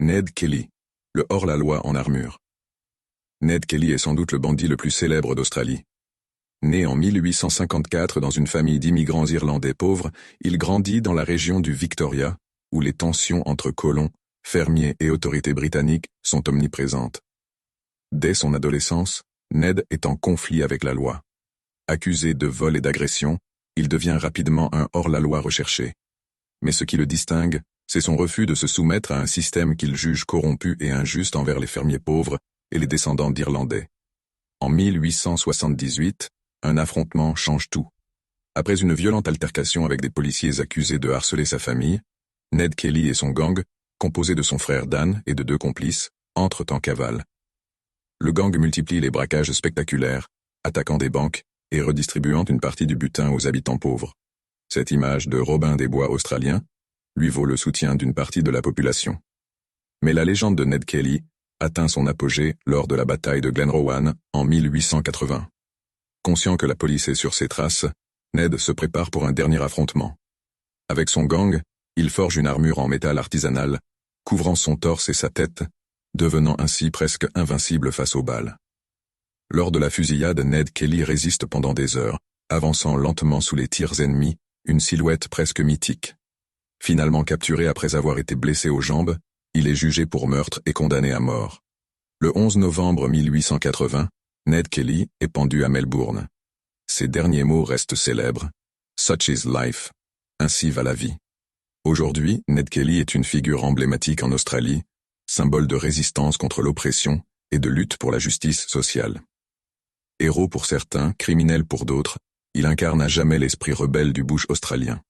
Ned Kelly, le hors-la-loi en armure. Ned Kelly est sans doute le bandit le plus célèbre d'Australie. Né en 1854 dans une famille d'immigrants irlandais pauvres, il grandit dans la région du Victoria, où les tensions entre colons, fermiers et autorités britanniques sont omniprésentes. Dès son adolescence, Ned est en conflit avec la loi. Accusé de vol et d'agression, il devient rapidement un hors-la-loi recherché. Mais ce qui le distingue, c'est son refus de se soumettre à un système qu'il juge corrompu et injuste envers les fermiers pauvres et les descendants d'Irlandais. En 1878, un affrontement change tout. Après une violente altercation avec des policiers accusés de harceler sa famille, Ned Kelly et son gang, composé de son frère Dan et de 2 complices, entrent en cavale. Le gang multiplie les braquages spectaculaires, attaquant des banques et redistribuant une partie du butin aux habitants pauvres. Cette image de Robin des Bois australien lui vaut le soutien d'une partie de la population. Mais la légende de Ned Kelly atteint son apogée lors de la bataille de Glenrowan en 1880. Conscient que la police est sur ses traces, Ned se prépare pour un dernier affrontement. Avec son gang, il forge une armure en métal artisanal, couvrant son torse et sa tête, devenant ainsi presque invincible face aux balles. Lors de la fusillade, Ned Kelly résiste pendant des heures, avançant lentement sous les tirs ennemis, une silhouette presque mythique. Finalement capturé après avoir été blessé aux jambes, il est jugé pour meurtre et condamné à mort. Le 11 novembre 1880, Ned Kelly est pendu à Melbourne. Ses derniers mots restent célèbres. « Such is life » ainsi va la vie. Aujourd'hui, Ned Kelly est une figure emblématique en Australie, symbole de résistance contre l'oppression et de lutte pour la justice sociale. Héros pour certains, criminel pour d'autres, il incarne à jamais l'esprit rebelle du bush australien.